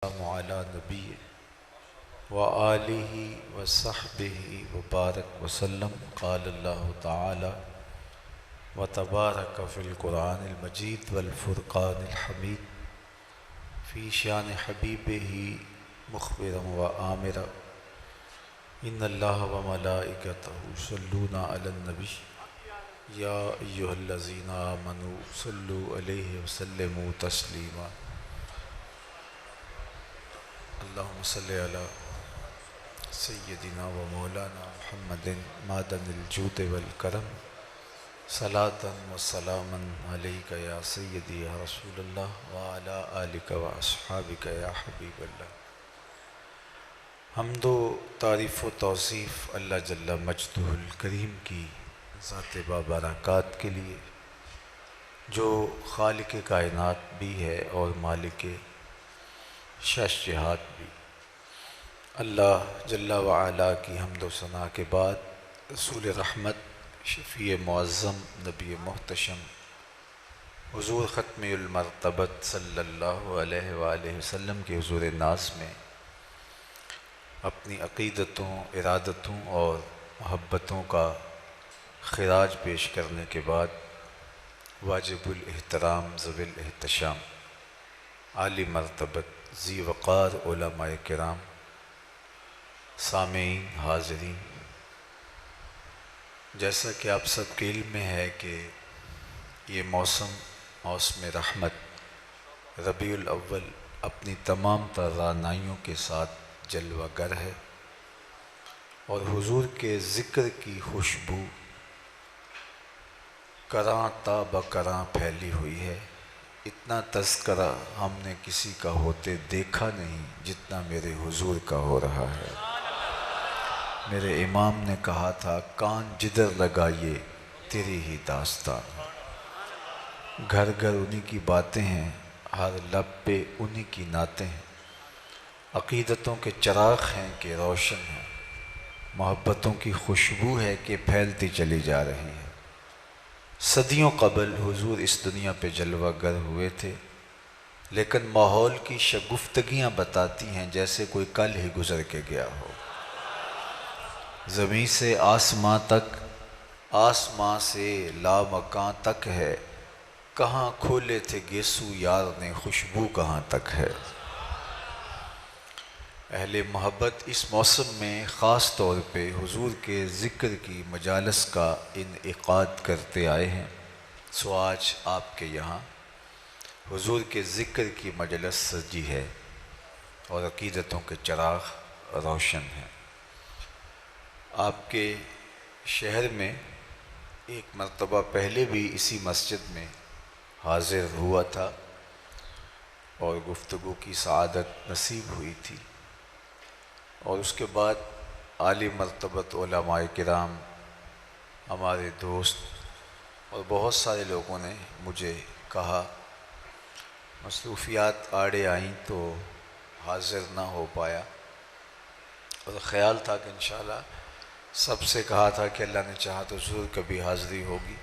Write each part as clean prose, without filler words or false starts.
علی نبی وآلہ وصحبہ وبارک وسلم قال اللہ تعالی وتبارک فی القرآن المجید والفرقان الحمید فی شان حبیبہ مخبرا وآمرا ان اللہ وملائکتہ یصلون علی النبی یا ایہا الذین آمنوا صلوا علیہ وسلموا تسلیما اللہم صلی علی سیدنا و مولانا محمد معدن الجود والکرم صلاۃ و سلاما علیک یا سیدی یا رسول اللہ وعلی آلک و اصحابک یا حبیب اللہ۔ حمد و تعریف و توصیف اللہ جل مجدہ الکریم کی ذات بابرکات کے لیے جو خالق کائنات بھی ہے اور مالک شش جہات بھی۔ اللہ جل وعلا کی حمد و ثنا کے بعد رسول رحمت شفیع معظم نبی محتشم حضور ختم المرتبت صلی اللہ علیہ وآلہ وسلم کے حضور ناز میں اپنی عقیدتوں، ارادتوں اور محبتوں کا خراج پیش کرنے کے بعد واجب الاحترام ذوی الاحتشام عالی مرتبت ذی وقار علماء کرام، سامعین، حاضرین، جیسا کہ آپ سب کے علم میں ہے کہ یہ موسم رحمت ربیع الاول اپنی تمام تر رعنائیوں کے ساتھ جلوہ گر ہے اور حضور کے ذکر کی خوشبو کراں تا بکراں پھیلی ہوئی ہے۔ اتنا تذکرہ ہم نے کسی کا ہوتے دیکھا نہیں جتنا میرے حضور کا ہو رہا ہے۔ میرے امام نے کہا تھا کان جدھر لگائیے تیری ہی داستان، گھر گھر انہی کی باتیں ہیں، ہر لب پہ انہی کی نعتیں ہیں، عقیدتوں کے چراغ ہیں کہ روشن ہیں، محبتوں کی خوشبو ہے کہ پھیلتی چلی جا رہی ہے۔ صدیوں قبل حضور اس دنیا پہ جلوہ گر ہوئے تھے، لیکن ماحول کی شگفتگیاں بتاتی ہیں جیسے کوئی کل ہی گزر کے گیا ہو۔ زمین سے آسماں تک، آسماں سے لامکاں تک ہے، کہاں کھولے تھے گیسو یار نے خوشبو کہاں تک ہے۔ اہل محبت اس موسم میں خاص طور پہ حضور کے ذکر کی مجالس کا انعقاد کرتے آئے ہیں، سو آج آپ کے یہاں حضور کے ذکر کی مجلس سجی ہے اور عقیدتوں کے چراغ روشن ہیں۔ آپ کے شہر میں ایک مرتبہ پہلے بھی اسی مسجد میں حاضر ہوا تھا اور گفتگو کی سعادت نصیب ہوئی تھی، اور اس کے بعد عالی مرتبت علماء کرام، ہمارے دوست اور بہت سارے لوگوں نے مجھے کہا، مصروفیات آڑے آئیں تو حاضر نہ ہو پایا، اور خیال تھا کہ انشاءاللہ سب سے کہا تھا کہ اللہ نے چاہا تو ضرور کبھی حاضری ہوگی۔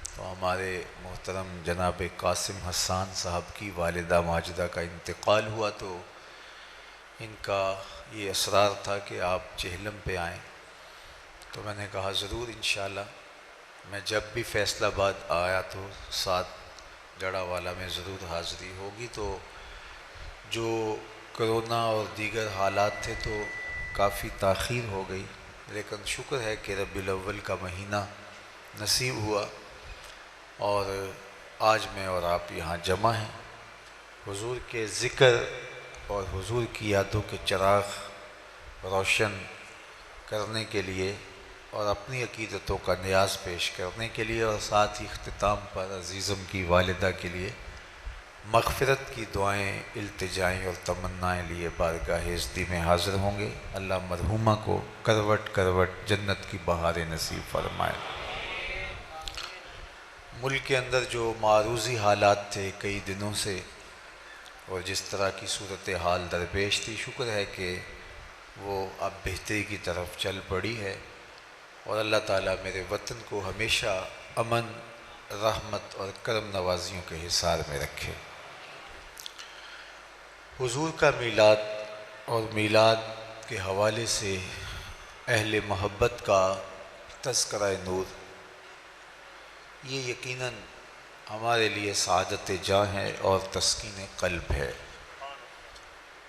تو ہمارے محترم جناب قاسم حسان صاحب کی والدہ ماجدہ کا انتقال ہوا، تو ان کا یہ اصرار تھا کہ آپ چہلم پہ آئیں، تو میں نے کہا ضرور انشاءاللہ میں جب بھی فیصل آباد آیا تو ساتھ جڑا والا میں ضرور حاضری ہوگی۔ تو جو کرونا اور دیگر حالات تھے تو کافی تاخیر ہو گئی، لیکن شکر ہے کہ ربیع الاول کا مہینہ نصیب ہوا اور آج میں اور آپ یہاں جمع ہیں حضور کے ذکر اور حضور کی یادوں کے چراغ روشن کرنے کے لیے اور اپنی عقیدتوں کا نیاز پیش کرنے کے لیے، اور ساتھ ہی اختتام پر عزیزم کی والدہ کے لیے مغفرت کی دعائیں، التجائیں اور تمنائیں لیے بارگاہ عزتی میں حاضر ہوں گے۔ اللہ مرحومہ کو کروٹ کروٹ جنت کی بہاریں نصیب فرمائے۔ ملک کے اندر جو معروضی حالات تھے کئی دنوں سے اور جس طرح کی صورتحال درپیش تھی، شکر ہے کہ وہ اب بہتری کی طرف چل پڑی ہے، اور اللہ تعالیٰ میرے وطن کو ہمیشہ امن، رحمت اور کرم نوازیوں کے حصار میں رکھے۔ حضور کا میلاد اور میلاد کے حوالے سے اہل محبت کا تذکرہ نور، یہ یقیناً ہمارے لیے سعادت جاں ہے اور تسکین قلب ہے۔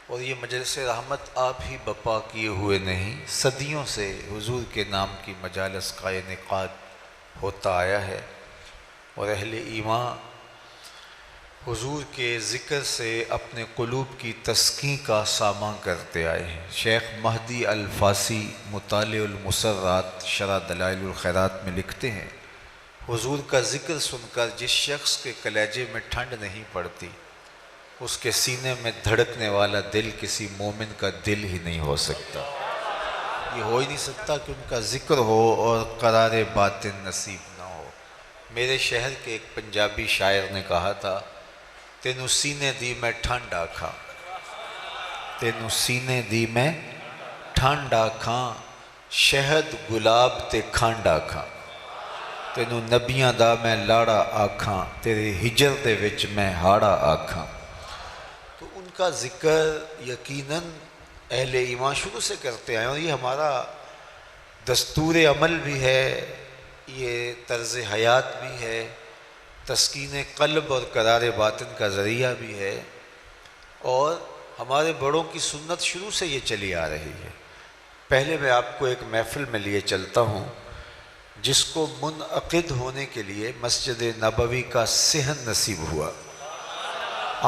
اور یہ مجلس رحمت آپ ہی بپا کیے ہوئے نہیں، صدیوں سے حضور کے نام کی مجالس کا انعقاد ہوتا آیا ہے، اور اہل ایمان حضور کے ذکر سے اپنے قلوب کی تسکین کا ساماں کرتے آئے ہیں۔ شیخ مہدی الفاسی مطالع المسرات شرح دلائل الخیرات میں لکھتے ہیں، حضور کا ذکر سن کر جس شخص کے کلیجے میں ٹھنڈ نہیں پڑتی، اس کے سینے میں دھڑکنے والا دل کسی مومن کا دل ہی نہیں ہو سکتا۔ یہ ہو ہی نہیں سکتا کہ ان کا ذکر ہو اور قرار باطن نصیب نہ ہو۔ میرے شہر کے ایک پنجابی شاعر نے کہا تھا، تینوں سینے دی میں ٹھنڈ آکھاں، تینوں سینے دی میں ٹھنڈ آکھاں، شہد گلاب تے کھنڈ آکھاں، تینوں نبیاں دا میں لاڑا آکھاں، تیرے ہجر دے وچ میں ہاڑا آکھاں۔ تو ان کا ذکر یقیناً اہل ایمان شروع سے کرتے ہیں، اور یہ ہمارا دستور عمل بھی ہے، یہ طرز حیات بھی ہے، تسکین قلب اور قرار باطن کا ذریعہ بھی ہے، اور ہمارے بڑوں کی سنت شروع سے یہ چلی آ رہی ہے۔ پہلے میں آپ کو ایک محفل میں لیے چلتا ہوں جس کو منعقد ہونے کے لیے مسجد نبوی کا صحن نصیب ہوا۔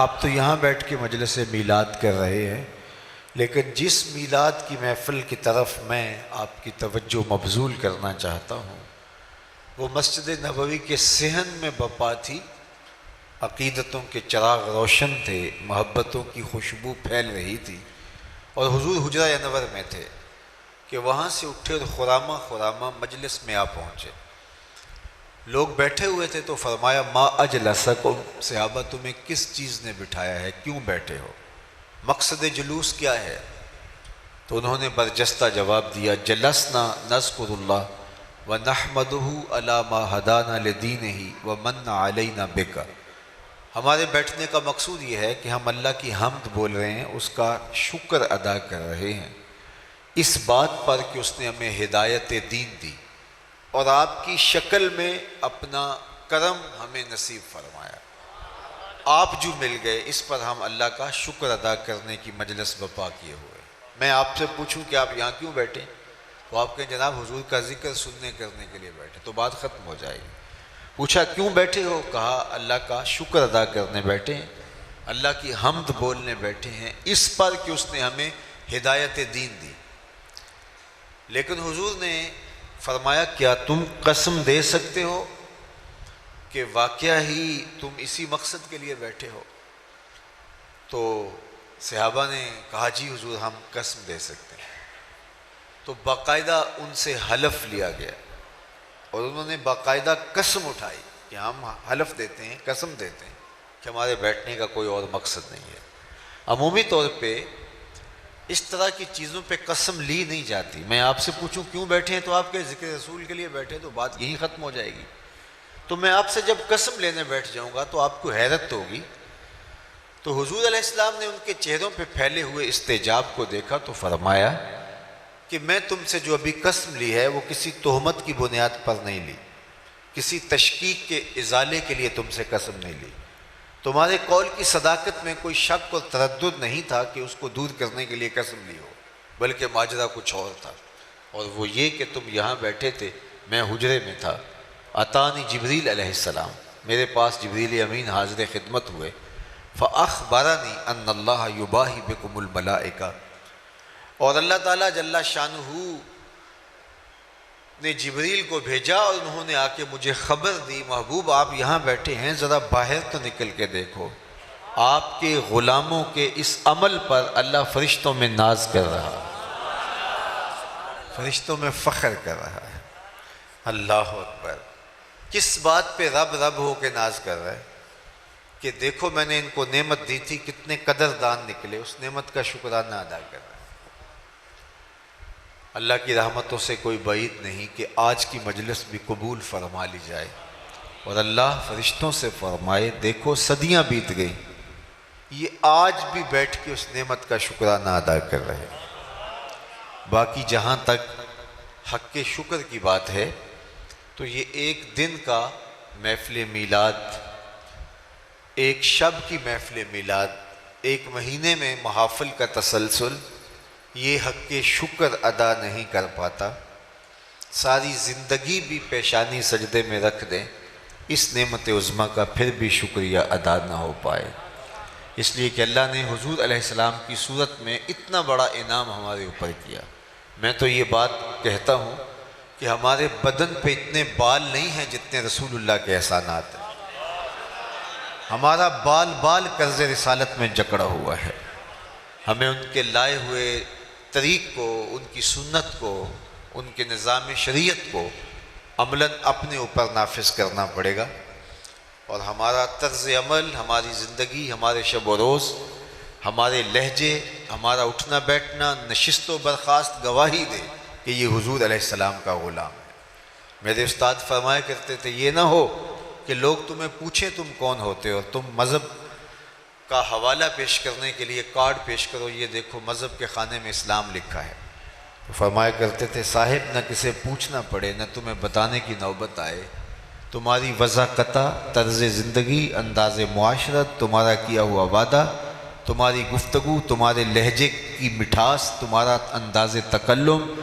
آپ تو یہاں بیٹھ کے مجلس میلاد کر رہے ہیں، لیکن جس میلاد کی محفل کی طرف میں آپ کی توجہ مبذول کرنا چاہتا ہوں وہ مسجد نبوی کے صحن میں بپا تھی۔ عقیدتوں کے چراغ روشن تھے، محبتوں کی خوشبو پھیل رہی تھی، اور حضور حجرہ انور میں تھے کہ وہاں سے اٹھے اور خرامہ خرامہ مجلس میں آ پہنچے۔ لوگ بیٹھے ہوئے تھے تو فرمایا، ما اجلسکم، صحابہ تمہیں کس چیز نے بٹھایا ہے، کیوں بیٹھے ہو، مقصد جلوس کیا ہے؟ تو انہوں نے برجستہ جواب دیا، جلسنا نذکر اللہ ونحمدہ علی ما ہدانا لدینہ ومن علینا بک۔ ہمارے بیٹھنے کا مقصود یہ ہے کہ ہم اللہ کی حمد بول رہے ہیں، اس کا شکر ادا کر رہے ہیں اس بات پر کہ اس نے ہمیں ہدایت دین دی اور آپ کی شکل میں اپنا کرم ہمیں نصیب فرمایا۔ آپ جو مل گئے اس پر ہم اللہ کا شکر ادا کرنے کی مجلس بپا کیے ہوئے۔ میں آپ سے پوچھوں کہ آپ یہاں کیوں بیٹھے، تو آپ کہیں جناب حضور کا ذکر سننے کرنے کے لیے بیٹھے، تو بات ختم ہو جائے گی۔ پوچھا کیوں بیٹھے ہو، کہا اللہ کا شکر ادا کرنے بیٹھے ہیں، اللہ کی حمد بولنے بیٹھے ہیں اس پر کہ اس نے ہمیں ہدایت دین دی۔ لیکن حضور نے فرمایا، کیا تم قسم دے سکتے ہو کہ واقعہ ہی تم اسی مقصد کے لیے بیٹھے ہو؟ تو صحابہ نے کہا جی حضور ہم قسم دے سکتے ہیں۔ تو باقاعدہ ان سے حلف لیا گیا اور انہوں نے باقاعدہ قسم اٹھائی کہ ہم حلف دیتے ہیں، قسم دیتے ہیں کہ ہمارے بیٹھنے کا کوئی اور مقصد نہیں ہے۔ عمومی طور پہ اس طرح کی چیزوں پہ قسم لی نہیں جاتی۔ میں آپ سے پوچھوں کیوں بیٹھے ہیں تو آپ کے ذکر رسول کے لیے بیٹھے، تو بات یہی ختم ہو جائے گی۔ تو میں آپ سے جب قسم لینے بیٹھ جاؤں گا تو آپ کو حیرت ہوگی۔ تو حضور علیہ السلام نے ان کے چہروں پہ پھیلے ہوئے استعجاب کو دیکھا تو فرمایا کہ میں تم سے جو ابھی قسم لی ہے وہ کسی تہمت کی بنیاد پر نہیں لی، کسی تشکیک کے ازالے کے لیے تم سے قسم نہیں لی، تمہارے قول کی صداقت میں کوئی شک اور تردد نہیں تھا کہ اس کو دور کرنے کے لیے قسم لی ہو، بلکہ ماجرا کچھ اور تھا، اور وہ یہ کہ تم یہاں بیٹھے تھے، میں حجرے میں تھا، اتانی جبریل علیہ السلام، میرے پاس جبریل امین حاضر خدمت ہوئے، فاخبرنی ان اللہ یباہی بکم الملائکہ، اور اللہ تعالیٰ جل شانہ نے جبریل کو بھیجا اور انہوں نے آ کے مجھے خبر دی، محبوب آپ یہاں بیٹھے ہیں، ذرا باہر تو نکل کے دیکھو، آپ کے غلاموں کے اس عمل پر اللہ فرشتوں میں ناز کر رہا ہے، فرشتوں میں فخر کر رہا ہے۔ اللہ اکبر! کس بات پہ رب رب ہو کے ناز کر رہا ہے کہ دیکھو میں نے ان کو نعمت دی تھی، کتنے قدردان نکلے، اس نعمت کا شکرانہ ادا کر رہا ہے۔ اللہ کی رحمتوں سے کوئی بعید نہیں کہ آج کی مجلس بھی قبول فرما لی جائے اور اللہ فرشتوں سے فرمائے، دیکھو صدیاں بیت گئی، یہ آج بھی بیٹھ کے اس نعمت کا شکرانہ ادا کر رہے ہیں۔ باقی جہاں تک حق کے شکر کی بات ہے تو یہ ایک دن کا محفل میلاد، ایک شب کی محفل میلاد، ایک مہینے میں محافل کا تسلسل، یہ حق کے شکر ادا نہیں کر پاتا۔ ساری زندگی بھی پیشانی سجدے میں رکھ دیں، اس نعمت عظمیٰ کا پھر بھی شکریہ ادا نہ ہو پائے۔ اس لیے کہ اللہ نے حضور علیہ السلام کی صورت میں اتنا بڑا انعام ہمارے اوپر کیا۔ میں تو یہ بات کہتا ہوں کہ ہمارے بدن پہ اتنے بال نہیں ہیں جتنے رسول اللہ کے احسانات ہیں۔ ہمارا بال بال قرض رسالت میں جکڑا ہوا ہے۔ ہمیں ان کے لائے ہوئے طریق کو، ان کی سنت کو، ان کے نظام شریعت کو عملاً اپنے اوپر نافذ کرنا پڑے گا، اور ہمارا طرز عمل، ہماری زندگی، ہمارے شب و روز، ہمارے لہجے، ہمارا اٹھنا بیٹھنا، نشست و برخاست گواہی دے کہ یہ حضور علیہ السلام کا غلام ہے۔ میرے استاد فرمایا کرتے تھے، یہ نہ ہو کہ لوگ تمہیں پوچھیں تم کون ہوتے ہو، تم مذہب کا حوالہ پیش کرنے کے لیے کارڈ پیش کرو، یہ دیکھو مذہب کے خانے میں اسلام لکھا ہے۔ تو فرمایا کرتے تھے، صاحب نہ کسے پوچھنا پڑے، نہ تمہیں بتانے کی نوبت آئے، تمہاری وضاقتہ، طرز زندگی، انداز معاشرت، تمہارا کیا ہوا وعدہ، تمہاری گفتگو، تمہارے لہجے کی مٹھاس، تمہارا انداز تکلم،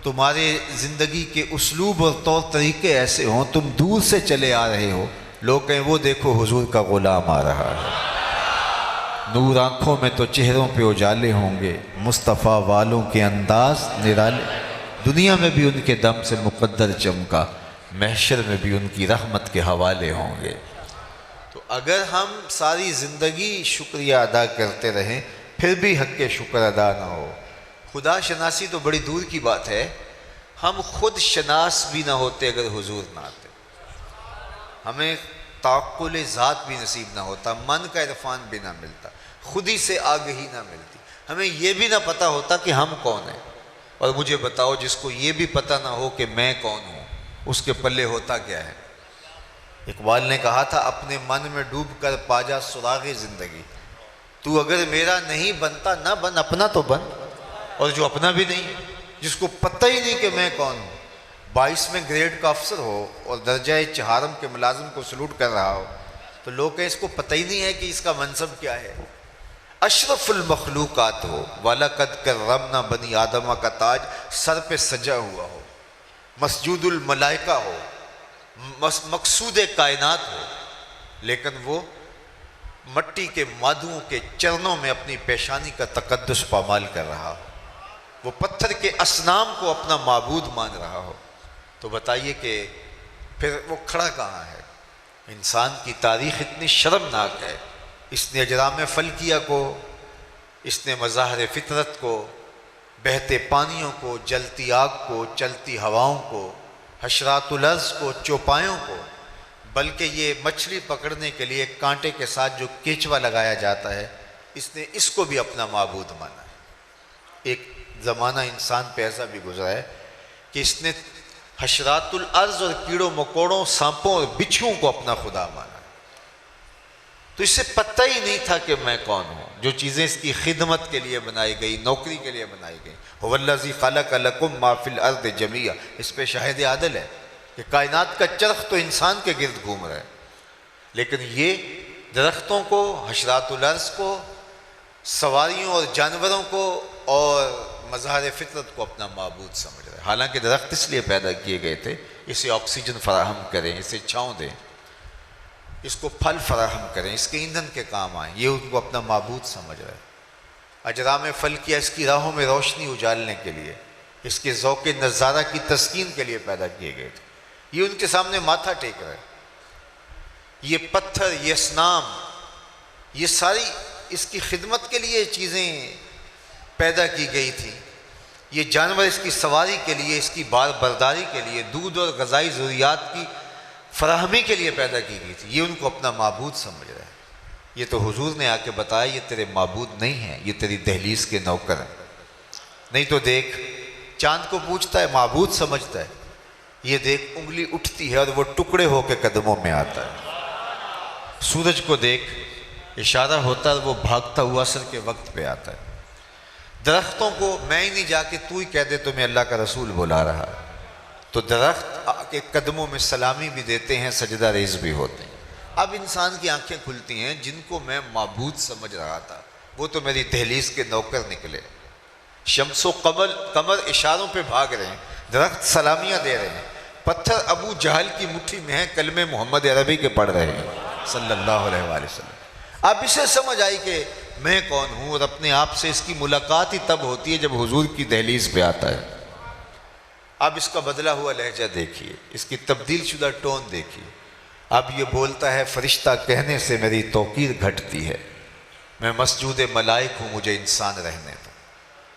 تمہارے زندگی کے اسلوب اور طور طریقے ایسے ہوں، تم دور سے چلے آ رہے ہو، لوگ کہیں وہ دیکھو حضور کا غلام آ رہا ہے۔ نور آنکھوں میں تو چہروں پہ اجالے ہوں گے، مصطفیٰ والوں کے انداز نرالے، دنیا میں بھی ان کے دم سے مقدر چمکا، محشر میں بھی ان کی رحمت کے حوالے ہوں گے۔ تو اگر ہم ساری زندگی شکریہ ادا کرتے رہیں پھر بھی حق کے شکر ادا نہ ہو، خدا شناسی تو بڑی دور کی بات ہے، ہم خود شناس بھی نہ ہوتے اگر حضور نہ آتے، ہمیں تعقل ذات بھی نصیب نہ ہوتا، من کا عرفان بھی نہ ملتا، خود ہی سے آگہی نہ ملتی، ہمیں یہ بھی نہ پتہ ہوتا کہ ہم کون ہیں۔ اور مجھے بتاؤ، جس کو یہ بھی پتہ نہ ہو کہ میں کون ہوں، اس کے پلے ہوتا کیا ہے؟ اقبال نے کہا تھا، اپنے من میں ڈوب کر پا جا سراغ زندگی، تو اگر میرا نہیں بنتا نہ بن، اپنا تو بن۔ اور جو اپنا بھی نہیں ہے، جس کو پتہ ہی نہیں کہ میں کون ہوں، 22ویں گریڈ کا افسر ہو اور درجہ چہارم کے ملازم کو سلوٹ کر رہا ہو، تو لوگ کہیں اس کو پتہ ہی نہیں ہے کہ اس کا منصب کیا ہے۔ اشرف المخلوقات ہو، وَلَقَدْ كَرَّمْنَا بنی آدمہ کا تاج سر پہ سجا ہوا ہو، مسجود الملائکہ ہو، مقصود کائنات ہو، لیکن وہ مٹی کے مادوں کے چرنوں میں اپنی پیشانی کا تقدس پامال کر رہا ہو، وہ پتھر کے اصنام کو اپنا معبود مان رہا ہو، تو بتائیے کہ پھر وہ کھڑا کہاں ہے؟ انسان کی تاریخ اتنی شرمناک ہے، اس نے اجرام فلکیہ کو، اس نے مظاہر فطرت کو، بہتے پانیوں کو، جلتی آگ کو، چلتی ہواؤں کو، حشرات الارض کو، چوپایوں کو، بلکہ یہ مچھلی پکڑنے کے لیے کانٹے کے ساتھ جو کیچوا لگایا جاتا ہے، اس نے اس کو بھی اپنا معبود مانا ہے۔ ایک زمانہ انسان پہ ایسا بھی گزرا ہے کہ اس نے حشرات الارض اور کیڑوں مکوڑوں، سانپوں اور بچھوؤں کو اپنا خدا مانا، تو اسے پتہ ہی نہیں تھا کہ میں کون ہوں۔ جو چیزیں اس کی خدمت کے لیے بنائی گئی، نوکری کے لیے بنائی گئی، هو الذی خلق لکم ما فی الارض جمیعا، اس پہ شاہد عادل ہے کہ کائنات کا چرخ تو انسان کے گرد گھوم رہا ہے، لیکن یہ درختوں کو، حشرات الارض کو، سواریوں اور جانوروں کو اور مظاہر فطرت کو اپنا معبود سمجھ رہا ہے۔ حالانکہ درخت اس لیے پیدا کیے گئے تھے، اسے آکسیجن فراہم کریں، اسے چھاؤں دیں، اس کو پھل فراہم کریں، اس کے ایندھن کے کام آئیں، یہ ان کو اپنا معبود سمجھ رہا ہے۔ اجرام فلکیہ اس کی راہوں میں روشنی اجالنے کے لیے، اس کے ذوق نظارہ کی تسکین کے لیے پیدا کیے گئے تھے، یہ ان کے سامنے ماتھا ٹیک رہا ہے۔ یہ پتھر، یہ اصنام، یہ ساری اس کی خدمت کے لیے چیزیں پیدا کی گئی تھی، یہ جانور اس کی سواری کے لیے، اس کی بار برداری کے لیے، دودھ اور غذائی ضروریات کی فراہمی کے لیے پیدا کی گئی تھی، یہ ان کو اپنا معبود سمجھ رہا ہے۔ یہ تو حضور نے آ کے بتایا یہ تیرے معبود نہیں ہیں، یہ تیری دہلیز کے نوکر ہیں۔ نہیں تو دیکھ، چاند کو پوچھتا ہے، معبود سمجھتا ہے، یہ دیکھ انگلی اٹھتی ہے اور وہ ٹکڑے ہو کے قدموں میں آتا ہے۔ سورج کو دیکھ، اشارہ ہوتا ہے وہ بھاگتا ہوا عصر کے وقت پہ آتا ہے۔ درختوں کو میں ہی نہیں جا کے تو ہی کہہ دے تمہیں اللہ کا رسول بلا رہا، تو درخت کے قدموں میں سلامی بھی دیتے ہیں، سجدہ ریز بھی ہوتے ہیں۔ اب انسان کی آنکھیں کھلتی ہیں، جن کو میں معبود سمجھ رہا تھا وہ تو میری دہلیز کے نوکر نکلے۔ شمس و قمر اشاروں پہ بھاگ رہے ہیں، درخت سلامیاں دے رہے ہیں، پتھر ابو جہل کی مٹھی میں ہیں، کلمے محمد عربی کے پڑھ رہے ہیں صلی اللہ علیہ وآلہ وسلم۔ اب اسے سمجھ آئی کہ میں کون ہوں، اور اپنے آپ سے اس کی ملاقات ہی تب ہوتی ہے جب حضور کی دہلیز پہ آتا ہے۔ اب اس کا بدلا ہوا لہجہ دیکھیے، اس کی تبدیل شدہ ٹون دیکھیے۔ اب یہ بولتا ہے فرشتہ کہنے سے میری توقیر گھٹتی ہے، میں مسجود ملائک ہوں، مجھے انسان رہنے دو۔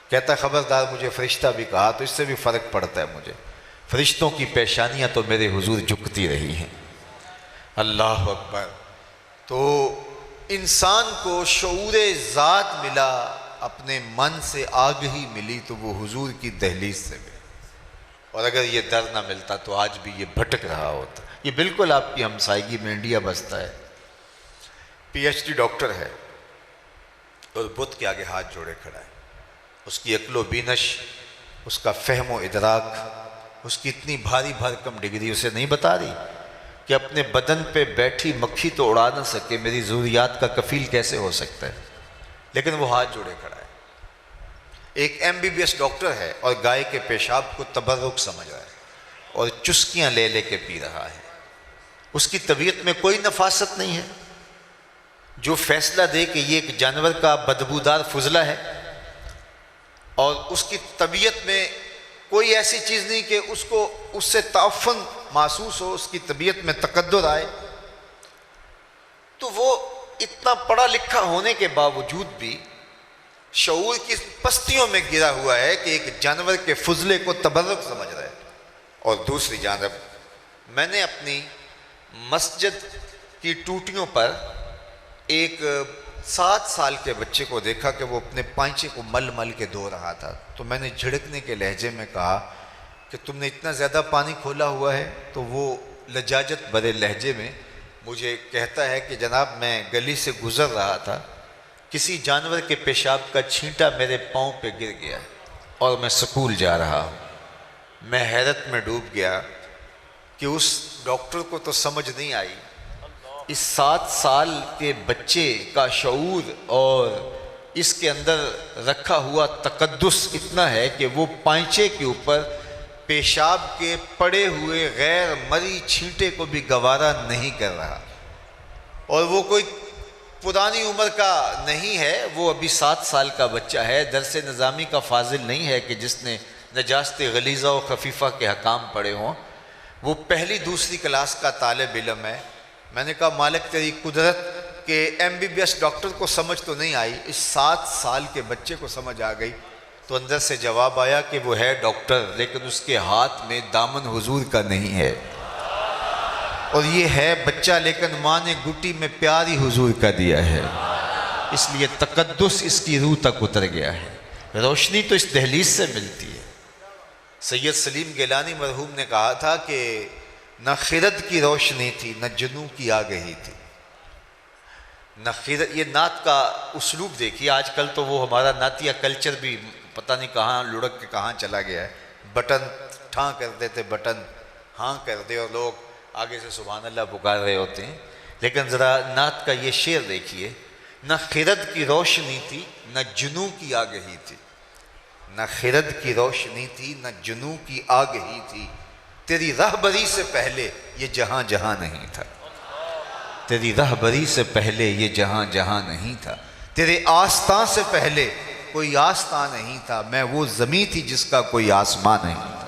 کہتا ہے خبردار، مجھے فرشتہ بھی کہا تو اس سے بھی فرق پڑتا ہے مجھے، فرشتوں کی پیشانیاں تو میرے حضور جھکتی رہی ہیں۔ اللہ اکبر۔ تو انسان کو شعور ذات ملا، اپنے من سے آگہی ملی تو وہ حضور کی دہلیز سے ملی، اور اگر یہ در نہ ملتا تو آج بھی یہ بھٹک رہا ہوتا۔ یہ بالکل آپ کی ہمسائیگی میں انڈیا بستا ہے، پی ایچ ڈی ڈاکٹر ہے اور بت کے آگے ہاتھ جوڑے کھڑا ہے۔ اس کی عقل و بینش، اس کا فہم و ادراک، اس کی اتنی بھاری بھرکم ڈگری اسے نہیں بتا رہی کہ اپنے بدن پہ بیٹھی مکھی تو اڑا نہ سکے، میری ضروریات کا کفیل کیسے ہو سکتا ہے، لیکن وہ ہاتھ جوڑے کھڑا ہے۔ ایک MBBS ڈاکٹر ہے اور گائے کے پیشاب کو تبرک سمجھ رہا ہے اور چسکیاں لے لے کے پی رہا ہے۔ اس کی طبیعت میں کوئی نفاست نہیں ہے، جو فیصلہ دے کہ یہ ایک جانور کا بدبودار فضلہ ہے، اور اس کی طبیعت میں کوئی ایسی چیز نہیں کہ اس سے تعفن محسوس ہو، اس کی طبیعت میں تقدر آئے، تو وہ اتنا پڑھا لکھا ہونے کے باوجود بھی شعور کی پستیوں میں گرا ہوا ہے کہ ایک جانور کے فضلے کو تبرک سمجھ رہا ہے۔ اور دوسری جانب میں نے اپنی مسجد کی ٹوٹیوں پر ایک 7 سال کے بچے کو دیکھا کہ وہ اپنے پائنچے کو مل مل کے دھو رہا تھا، تو میں نے جھڑکنے کے لہجے میں کہا کہ تم نے اتنا زیادہ پانی کھولا ہوا ہے؟ تو وہ لجاجت بھرے لہجے میں مجھے کہتا ہے کہ جناب میں گلی سے گزر رہا تھا، کسی جانور کے پیشاب کا چھینٹا میرے پاؤں پہ گر گیا اور میں سکول جا رہا ہوں۔ میں حیرت میں ڈوب گیا کہ اس ڈاکٹر کو تو سمجھ نہیں آئی، اس 7 سال کے بچے کا شعور اور اس کے اندر رکھا ہوا تقدس اتنا ہے کہ وہ پائنچے کے اوپر پیشاب کے پڑے ہوئے غیر مری چھینٹے کو بھی گوارا نہیں کر رہا، اور وہ کوئی پرانی عمر کا نہیں ہے، وہ ابھی 7 سال کا بچہ ہے، درس نظامی کا فاضل نہیں ہے کہ جس نے نجاست غلیظہ و خفیفہ کے حکام پڑھے ہوں، وہ پہلی دوسری کلاس کا طالب علم ہے۔ میں نے کہا مالک تیری قدرت کہ MBBS ڈاکٹر کو سمجھ تو نہیں آئی، اس 7 سال کے بچے کو سمجھ آ گئی۔ تو اندر سے جواب آیا کہ وہ ہے ڈاکٹر، لیکن اس کے ہاتھ میں دامن حضور کا نہیں ہے، اور یہ ہے بچہ لیکن ماں نے گٹی میں پیار ہی حضور کا دیا ہے، اس لیے تقدس اس کی روح تک اتر گیا ہے۔ روشنی تو اس دہلیز سے ملتی ہے۔ سید سلیم گیلانی مرحوم نے کہا تھا کہ نہ خرد کی روشنی تھی نہ جنوں کی آگہی تھی، نہ خرد۔ یہ نعت کا اسلوب دیکھیے، آج کل تو وہ ہمارا نعتیہ کلچر بھی پتہ نہیں کہاں لڑک کے کہاں چلا گیا ہے، بٹن ٹھاں کر دیتے، بٹن ہاں کر دے اور لوگ آگے سے سبحان اللہ پکار رہے ہوتے ہیں، لیکن ذرا نعت کا یہ شعر دیکھیے، نہ خرد کی روشنی تھی نہ جنوں کی آگہی تھی، نہ خرد کی روشنی تھی نہ جنوں کی آگہی تھی، تیری رہبری سے پہلے یہ جہاں جہاں نہیں تھا، تیری رہبری سے پہلے یہ جہاں جہاں نہیں تھا، تیرے آستاں سے پہلے کوئی آستاں نہیں تھا، میں وہ زمین تھی جس کا کوئی آسمان نہیں تھا۔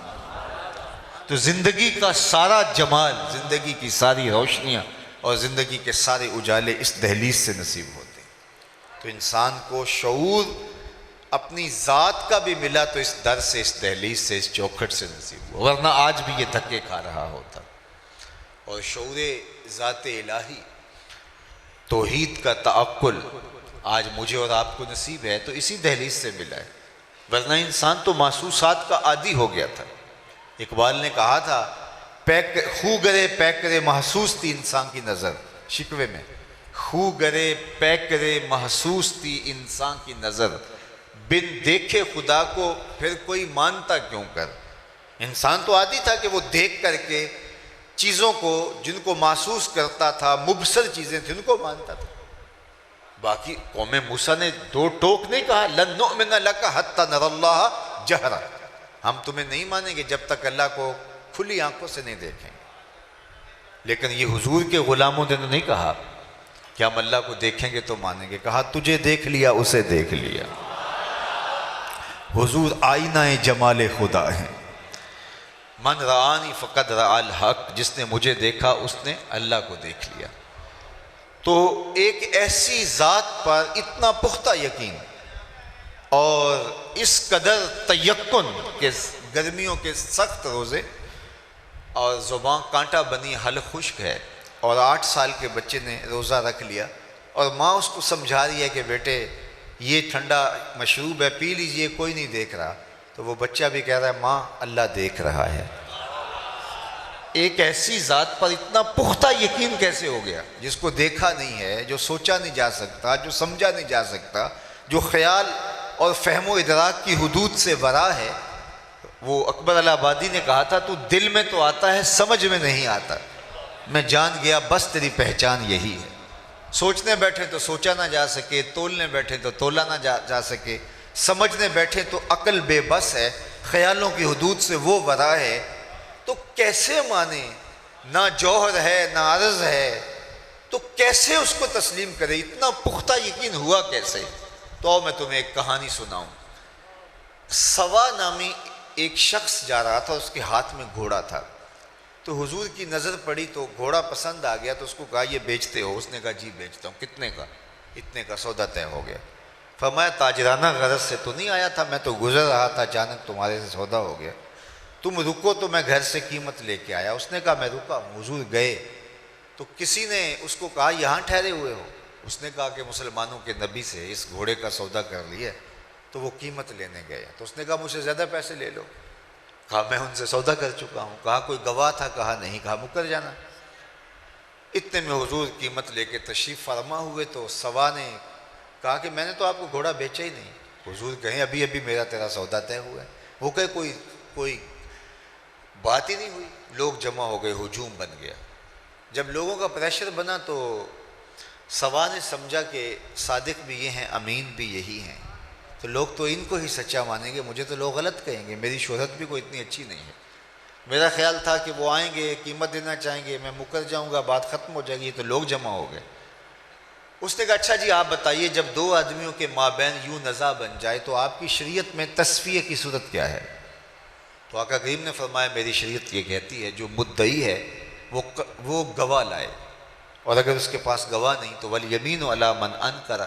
تو زندگی کا سارا جمال، زندگی کی ساری روشنیاں اور زندگی کے سارے اجالے اس دہلیز سے نصیب ہوتے ہیں۔ تو انسان کو شعور اپنی ذات کا بھی ملا تو اس در سے، اس دہلیز سے، اس چوکھٹ سے نصیب ہوا، ورنہ آج بھی یہ دھکے کھا رہا ہوتا۔ اور شعور ذات الہی، توحید کا تعقل آج مجھے اور آپ کو نصیب ہے تو اسی دہلیز سے ملا ہے، ورنہ انسان تو محسوسات کا عادی ہو گیا تھا۔ اقبال نے کہا تھا خو گرے پیکرے محسوس تھی انسان کی نظر، شکوے میں خو گرے پے کرے محسوس تھی انسان کی نظر، بن دیکھے خدا کو پھر کوئی مانتا کیوں کر۔ انسان تو عادی تھا کہ وہ دیکھ کر کے چیزوں کو جن کو محسوس کرتا تھا، مبصر چیزیں تھیں، ان کو مانتا تھا۔ باقی قوم موسیٰ نے دو ٹوک نہیں کہا لن نؤمن لک حتی نری اللہ جہرا، ہم تمہیں نہیں مانیں گے جب تک اللہ کو کھلی آنکھوں سے نہیں دیکھیں۔ لیکن یہ حضور کے غلاموں نے نہیں کہا کہ ہم اللہ کو دیکھیں گے تو مانیں گے، کہا تجھے دیکھ لیا اسے دیکھ لیا۔ حضور آئینہ جمال خدا ہیں۔ من رآنی فقد رآ الحق، جس نے مجھے دیکھا اس نے اللہ کو دیکھ لیا۔ تو ایک ایسی ذات پر اتنا پختہ یقین اور اس قدر تیقن کہ گرمیوں کے سخت روزے اور زبان کانٹا بنی حل خشک ہے، اور 8 سال کے بچے نے روزہ رکھ لیا، اور ماں اس کو سمجھا رہی ہے کہ بیٹے یہ ٹھنڈا مشروب ہے پی لیجئے، کوئی نہیں دیکھ رہا، تو وہ بچہ بھی کہہ رہا ہے ماں اللہ دیکھ رہا ہے۔ ایک ایسی ذات پر اتنا پختہ یقین کیسے ہو گیا جس کو دیکھا نہیں ہے، جو سوچا نہیں جا سکتا، جو سمجھا نہیں جا سکتا، جو خیال اور فہم و ادراک کی حدود سے ورا ہے۔ وہ اکبر الہ آبادی نے کہا تھا تو دل میں تو آتا ہے سمجھ میں نہیں آتا، میں جان گیا بس تیری پہچان یہی ہے۔ سوچنے بیٹھے تو سوچا نہ جا سکے، تولنے بیٹھے تو تولا نہ جا سکے، سمجھنے بیٹھے تو عقل بے بس ہے، خیالوں کی حدود سے وہ ورا ہے، تو کیسے مانے؟ نہ جوہر ہے نہ عرض ہے، تو کیسے اس کو تسلیم کرے؟ اتنا پختہ یقین ہوا کیسے؟ تو میں تمہیں ایک کہانی سناؤں۔ سوا نامی ایک شخص جا رہا تھا، اس کے ہاتھ میں گھوڑا تھا، تو حضور کی نظر پڑی تو گھوڑا پسند آ گیا، تو اس کو کہا یہ بیچتے ہو؟ اس نے کہا جی بیچتا ہوں۔ کتنے کا؟ اتنے کا، سودا طے ہو گیا۔ فرمایا تاجرانہ غرض سے تو نہیں آیا تھا، میں تو گزر رہا تھا، اچانک تمہارے سے سودا ہو گیا، تم رکو تو میں گھر سے قیمت لے کے آیا۔ اس نے کہا میں رکا ہوں۔ حضور گئے تو کسی نے اس کو کہا یہاں ٹھہرے ہوئے ہو؟ اس نے کہا کہ مسلمانوں کے نبی سے اس گھوڑے کا سودا کر لیا، تو وہ قیمت لینے گیا۔ تو اس نے کہا مجھ سے زیادہ پیسے لے لو۔ کہا میں ان سے سودا کر چکا ہوں۔ کہا کوئی گواہ تھا؟ کہا نہیں۔ کہا مکر جانا۔ اتنے میں حضور قیمت لے کے تشریف فرما ہوئے، تو سوا نے کہا کہ میں نے تو آپ کو گھوڑا بیچا ہی نہیں۔ حضور کہیں ابھی ابھی میرا تیرا سودا طے ہوا ہے۔ وہ کہے کوئی بات ہی نہیں ہوئی۔ لوگ جمع ہو گئے، ہجوم بن گیا۔ جب لوگوں کا پریشر بنا تو سوا نے سمجھا کہ صادق بھی یہ ہیں، امین بھی یہی ہیں، تو لوگ تو ان کو ہی سچا مانیں گے، مجھے تو لوگ غلط کہیں گے، میری شہرت بھی کوئی اتنی اچھی نہیں ہے۔ میرا خیال تھا کہ وہ آئیں گے، قیمت دینا چاہیں گے، میں مکر جاؤں گا، بات ختم ہو جائے گی، تو لوگ جمع ہو گئے۔ اس نے کہا اچھا جی آپ بتائیے، جب دو آدمیوں کے مابین یوں نزاع بن جائے تو آپ کی شریعت میں تصفیہ کی صورت کیا ہے؟ تو آقا کریم نے فرمایا میری شریعت یہ کہتی ہے جو مدعی ہے وہ گواہ لائے، اور اگر اس کے پاس گواہ نہیں تو والیمین علی من انکر،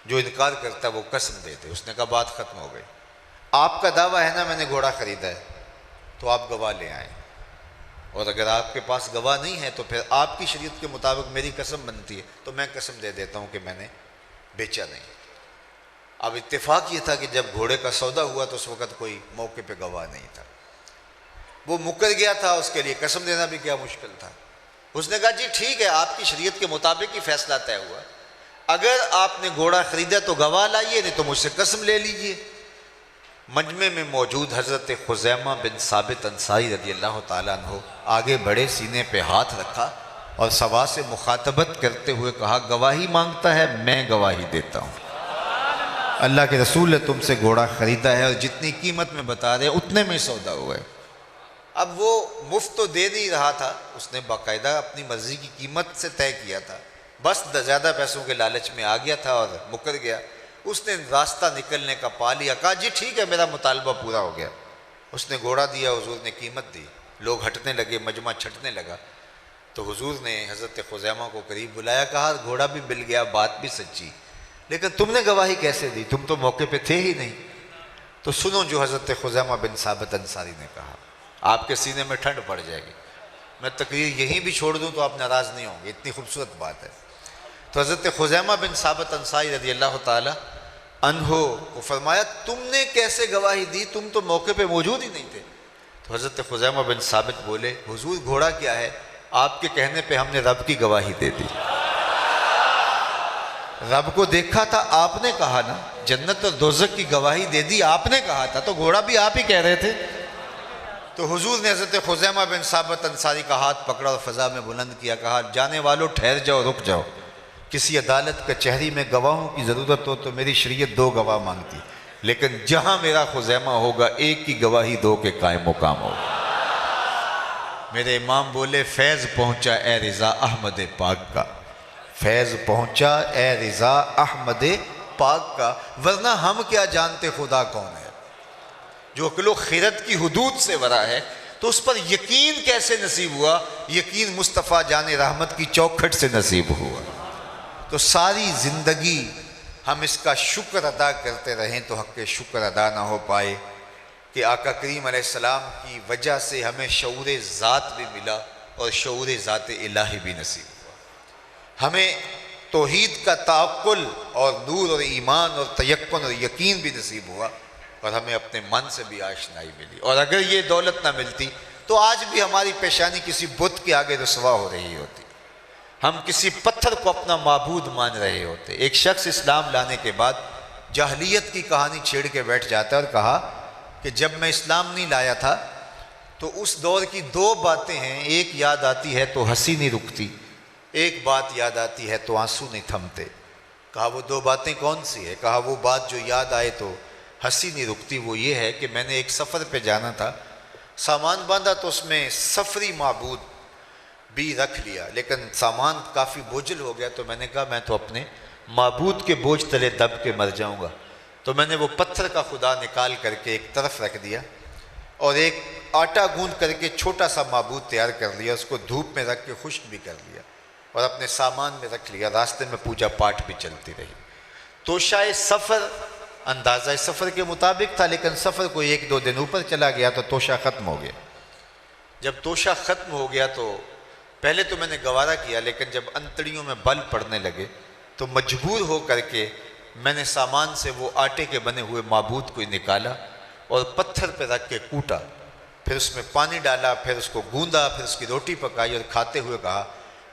جو انکار کرتا ہے وہ قسم دے دے۔ اس نے کہا بات ختم ہو گئی۔ آپ کا دعویٰ ہے نا میں نے گھوڑا خریدا ہے، تو آپ گواہ لے آئیں، اور اگر آپ کے پاس گواہ نہیں ہے تو پھر آپ کی شریعت کے مطابق میری قسم بنتی ہے، تو میں قسم دے دیتا ہوں کہ میں نے بیچا نہیں۔ اب اتفاق یہ تھا کہ جب گھوڑے کا سودا ہوا تو اس وقت کوئی موقع پہ گواہ نہیں تھا، وہ مکر گیا تھا، اس کے لیے قسم دینا بھی کیا مشکل تھا۔ اس نے کہا جی ٹھیک ہے، آپ کی شریعت کے مطابق ہی فیصلہ طے ہوا، اگر آپ نے گھوڑا خریدا تو گواہ لائیے، نہیں تو مجھ سے قسم لے لیجئے۔ مجمع میں موجود حضرت خزیمہ بن ثابت انصاری رضی اللہ تعالیٰ عنہ آگے بڑھے، سینے پہ ہاتھ رکھا اور سوا سے مخاطبت کرتے ہوئے کہا گواہی مانگتا ہے، میں گواہی دیتا ہوں۔ اللہ کے رسول نے تم سے گھوڑا خریدا ہے اور جتنی قیمت میں بتا رہے اتنے میں سودا ہوا ہے۔ اب وہ مفت تو دے نہیں رہا تھا، اس نے باقاعدہ اپنی مرضی کی قیمت سے طے کیا تھا، بس زیادہ پیسوں کے لالچ میں آ گیا تھا اور مکر گیا۔ اس نے راستہ نکلنے کا پا لیا، کہا جی ٹھیک ہے میرا مطالبہ پورا ہو گیا۔ اس نے گھوڑا دیا، حضور نے قیمت دی، لوگ ہٹنے لگے، مجمع چھٹنے لگا، تو حضور نے حضرت خزیمہ کو قریب بلایا، کہا گھوڑا بھی مل گیا، بات بھی سچی، لیکن تم نے گواہی کیسے دی؟ تم تو موقع پہ تھے ہی نہیں۔ تو سنو جو حضرت خزیمہ بن ثابت انصاری نے کہا، آپ کے سینے میں ٹھنڈ پڑ جائے گی۔ میں تقریر یہیں بھی چھوڑ دوں تو آپ ناراض نہیں ہوں گے، اتنی خوبصورت بات ہے۔ تو حضرت خزیمہ بن ثابت انصاری رضی اللہ تعالی عنہ کو فرمایا تم نے کیسے گواہی دی؟ تم تو موقع پہ موجود ہی نہیں تھے۔ تو حضرت خزیمہ بن ثابت بولے حضور گھوڑا کیا ہے، آپ کے کہنے پہ ہم نے رب کی گواہی دے دی۔ رب کو دیکھا تھا آپ نے کہا نا، جنت اور دوزخ کی گواہی دے دی آپ نے کہا تھا، تو گھوڑا بھی آپ ہی کہہ رہے تھے۔ تو حضور نے حضرت خزیمہ بن ثابت انصاری کا ہاتھ پکڑا اور فضا میں بلند کیا، کہا جانے والوں ٹھہر جاؤ، رک جاؤ، کسی عدالت کچہری میں گواہوں کی ضرورت ہو تو میری شریعت 2 گواہ مانگتی، لیکن جہاں میرا خزیمہ ہوگا ایک کی گواہی 2 کے قائم مقام ہوگا۔ میرے امام بولے فیض پہنچا اے رضا احمد پاک کا، فیض پہنچا اے رضا احمد پاک کا، ورنہ ہم کیا جانتے خدا کون ہے؟ جو عقل و خیرت کی حدود سے ورا ہے تو اس پر یقین کیسے نصیب ہوا؟ یقین مصطفیٰ جان رحمت کی چوکھٹ سے نصیب ہوا۔ تو ساری زندگی ہم اس کا شکر ادا کرتے رہیں تو حق شکر ادا نہ ہو پائے کہ آقا کریم علیہ السلام کی وجہ سے ہمیں شعور ذات بھی ملا اور شعور ذات الہی بھی نصیب ہوا، ہمیں توحید کا تعقل اور نور اور ایمان اور تیقن اور یقین بھی نصیب ہوا، اور ہمیں اپنے من سے بھی آشنائی ملی۔ اور اگر یہ دولت نہ ملتی تو آج بھی ہماری پیشانی کسی بت کے آگے رسوا ہو رہی ہوتی، ہم کسی پتھر کو اپنا معبود مان رہے ہوتے۔ ایک شخص اسلام لانے کے بعد جاہلیت کی کہانی چھیڑ کے بیٹھ جاتا ہے اور کہا کہ جب میں اسلام نہیں لایا تھا تو اس دور کی 2 باتیں ہیں، ایک یاد آتی ہے تو ہنسی نہیں رکتی، ایک بات یاد آتی ہے تو آنسو نہیں تھمتے۔ کہا وہ 2 باتیں کون سی ہے؟ کہا وہ بات جو یاد آئے تو ہنسی نہیں رکتی وہ یہ ہے کہ میں نے ایک سفر پہ جانا تھا، سامان باندھا تو اس میں سفری معبود بھی رکھ لیا، لیکن سامان کافی بوجھل ہو گیا تو میں نے کہا میں تو اپنے معبود کے بوجھ تلے دب کے مر جاؤں گا، تو میں نے وہ پتھر کا خدا نکال کر کے ایک طرف رکھ دیا اور ایک آٹا گوندھ کر کے چھوٹا سا معبود تیار کر لیا، اس کو دھوپ میں رکھ کے خشک بھی کر لیا اور اپنے سامان میں رکھ لیا، راستے میں پوجا پاٹ بھی چلتی رہی۔ توشہ سفر اندازہ سفر کے مطابق تھا، لیکن سفر کوئی 1-2 دن اوپر چلا گیا تو توشہ ختم ہو گیا۔ جب توشہ ختم ہو گیا تو پہلے تو میں نے گوارا کیا، لیکن جب انتڑیوں میں بل پڑنے لگے تو مجبور ہو کر کے میں نے سامان سے وہ آٹے کے بنے ہوئے معبود کو نکالا اور پتھر پہ رکھ کے کوٹا، پھر اس میں پانی ڈالا، پھر اس کو گوندا، پھر اس کی روٹی پکائی اور کھاتے ہوئے کہا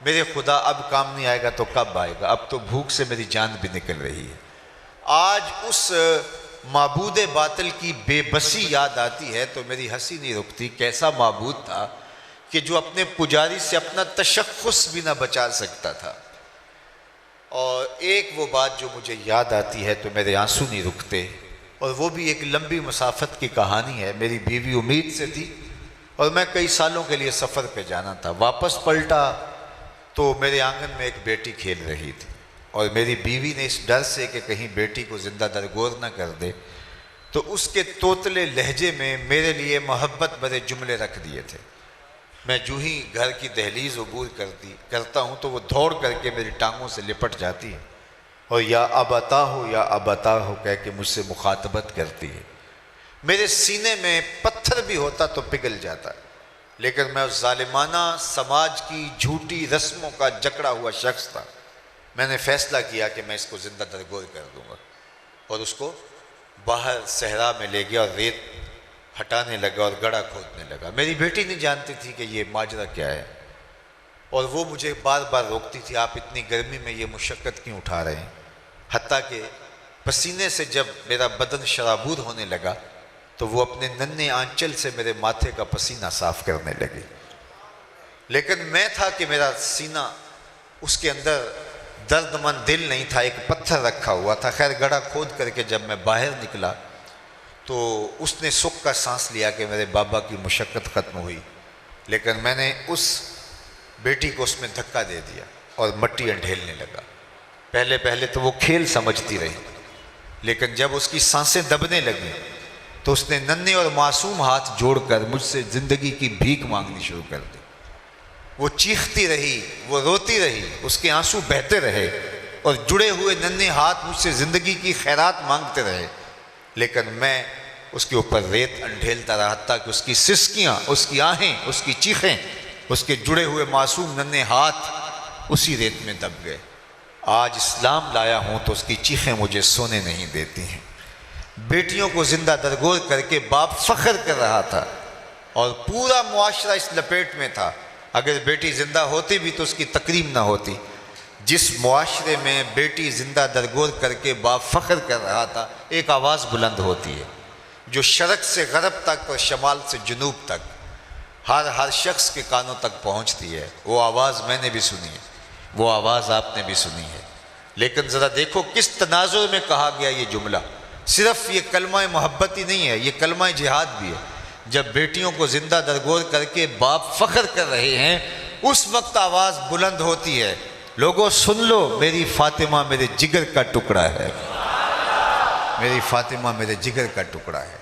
میرے خدا اب کام نہیں آئے گا تو کب آئے گا؟ اب تو بھوک سے میری جان بھی نکل رہی ہے۔ آج اس معبود باطل کی بے بسی یاد آتی ہے تو میری ہنسی نہیں رکتی۔ کیسا معبود تھا کہ جو اپنے پجاری سے اپنا تشخص بھی نہ بچا سکتا تھا۔ اور ایک وہ بات جو مجھے یاد آتی ہے تو میرے آنسو نہیں رکتے، اور وہ بھی ایک لمبی مسافت کی کہانی ہے۔ میری بیوی امید سے تھی اور میں کئی سالوں کے لیے سفر پہ جانا تھا، واپس پلٹا تو میرے آنگن میں ایک بیٹی کھیل رہی تھی، اور میری بیوی نے اس ڈر سے کہ کہیں بیٹی کو زندہ درگور نہ کر دے تو اس کے توتلے لہجے میں میرے لیے محبت بھرے جملے رکھ دیے تھے۔ میں جو ہی گھر کی دہلیز عبور کرتا ہوں تو وہ دوڑ کر کے میری ٹانگوں سے لپٹ جاتی ہے اور یا ابتا ہو کہہ کے مجھ سے مخاطبت کرتی ہے۔ میرے سینے میں پتھر بھی ہوتا تو پگھل جاتا، لیکن میں اس ظالمانہ سماج کی جھوٹی رسموں کا جکڑا ہوا شخص تھا۔ میں نے فیصلہ کیا کہ میں اس کو زندہ درگور کر دوں گا، اور اس کو باہر صحرا میں لے گیا اور ریت ہٹانے لگا اور گڑھا کھودنے لگا۔ میری بیٹی نہیں جانتی تھی کہ یہ ماجرا کیا ہے، اور وہ مجھے بار بار روکتی تھی آپ اتنی گرمی میں یہ مشقت کیوں اٹھا رہے ہیں، حتیٰ کہ پسینے سے جب میرا بدن شرابور ہونے لگا تو وہ اپنے ننھے آنچل سے میرے ماتھے کا پسینہ صاف کرنے لگے، لیکن میں تھا کہ میرا سینہ اس کے اندر درد مند دل نہیں تھا، ایک پتھر رکھا ہوا تھا۔ خیر گڑھا کھود کر کے جب میں باہر نکلا تو اس نے سکھ کا سانس لیا کہ میرے بابا کی مشقت ختم ہوئی، لیکن میں نے اس بیٹی کو اس میں دھکا دے دیا اور مٹی انڈھیلنے لگا۔ پہلے تو وہ کھیل سمجھتی رہی، لیکن جب اس کی سانسیں دبنے لگیں تو اس نے ننھے اور معصوم ہاتھ جوڑ کر مجھ سے زندگی کی بھیک مانگنی شروع کر دی۔ وہ چیختی رہی، وہ روتی رہی، اس کے آنسو بہتے رہے اور جڑے ہوئے ننھے ہاتھ مجھ سے زندگی کی خیرات مانگتے رہے، لیکن میں اس کے اوپر ریت انڈھیلتا رہا تھا کہ اس کی سسکیاں، اس کی آہیں، اس کی چیخیں، اس کے جڑے ہوئے معصوم ننھے ہاتھ اسی ریت میں دب گئے۔ آج اسلام لایا ہوں تو اس کی چیخیں مجھے سونے نہیں دیتی ہیں۔ بیٹیوں کو زندہ درگور کر کے باپ فخر کر رہا تھا اور پورا معاشرہ اس لپیٹ میں تھا، اگر بیٹی زندہ ہوتی بھی تو اس کی تکریم نہ ہوتی۔ جس معاشرے میں بیٹی زندہ درگور کر کے باپ فخر کر رہا تھا، ایک آواز بلند ہوتی ہے جو شرق سے غرب تک اور شمال سے جنوب تک ہر شخص کے کانوں تک پہنچتی ہے۔ وہ آواز میں نے بھی سنی ہے، وہ آواز آپ نے بھی سنی ہے، لیکن ذرا دیکھو کس تناظر میں کہا گیا یہ جملہ۔ صرف یہ کلمہ محبت ہی نہیں ہے، یہ کلمہ جہاد بھی ہے۔ جب بیٹیوں کو زندہ درگور کر کے باپ فخر کر رہے ہیں، اس وقت آواز بلند ہوتی ہے، لوگوں سن لو، میری فاطمہ میرے جگر کا ٹکڑا ہے، میری فاطمہ میرے جگر کا ٹکڑا ہے۔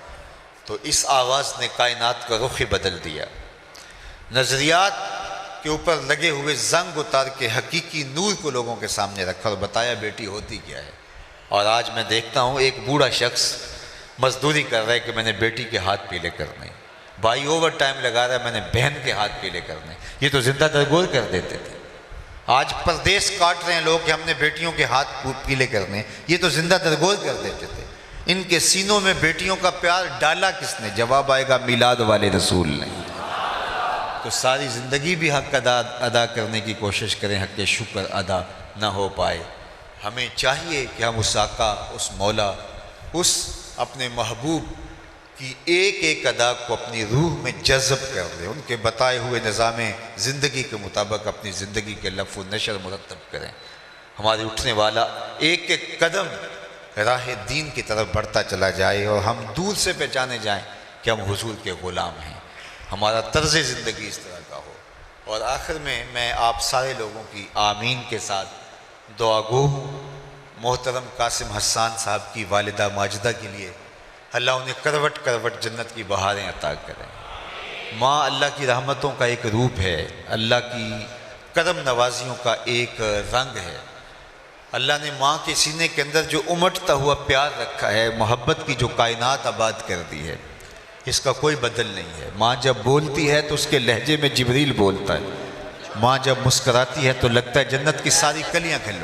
تو اس آواز نے کائنات کا رخ ہی بدل دیا۔ نظریات کے اوپر لگے ہوئے زنگ اتار کے حقیقی نور کو لوگوں کے سامنے رکھا اور بتایا بیٹی ہوتی کیا ہے۔ اور آج میں دیکھتا ہوں ایک بوڑھا شخص مزدوری کر رہا ہے کہ میں نے بیٹی کے ہاتھ پیلے کرنے، بھائی اوور ٹائم لگا رہا ہے میں نے بہن کے ہاتھ پیلے کرنے۔ یہ تو زندہ درگور کر دیتے تھے۔ آج پردیس کاٹ رہے ہیں لوگ کہ ہم نے بیٹیوں کے ہاتھ پیلے کرنے، یہ تو زندہ درگور کر دیتے تھے۔ ان کے سینوں میں بیٹیوں کا پیار ڈالا کس نے؟ جواب آئے گا میلاد والے رسول نے۔ تو ساری زندگی بھی حق ادا کرنے کی کوشش کریں، حق شکر ادا نہ ہو پائے۔ ہمیں چاہیے کہ ہم اس آقا، اس مولا، اس اپنے محبوب کی ایک ایک ادا کو اپنی روح میں جذب کر دیں، ان کے بتائے ہوئے نظام زندگی کے مطابق اپنی زندگی کے لف و نشر مرتب کریں۔ ہمارے اٹھنے والا ایک ایک قدم راہ دین کی طرف بڑھتا چلا جائے اور ہم دور سے پہچانے جائیں کہ ہم حضور کے غلام ہیں، ہمارا طرز زندگی اس طرح کا ہو۔ اور آخر میں آپ سارے لوگوں کی آمین کے ساتھ دعا گو محترم قاسم حسان صاحب کی والدہ ماجدہ کے لیے، اللہ انہیں کروٹ کروٹ جنت کی بہاریں عطا کریں۔ ماں اللہ کی رحمتوں کا ایک روپ ہے، اللہ کی کرم نوازیوں کا ایک رنگ ہے۔ اللہ نے ماں کے سینے کے اندر جو امٹتا ہوا پیار رکھا ہے، محبت کی جو کائنات آباد کر دی ہے، اس کا کوئی بدل نہیں ہے۔ ماں جب بولتی ہے تو اس کے لہجے میں جبریل بولتا ہے، ماں جب مسکراتی ہے تو لگتا ہے جنت کی ساری کلیاں کھل اٹھی۔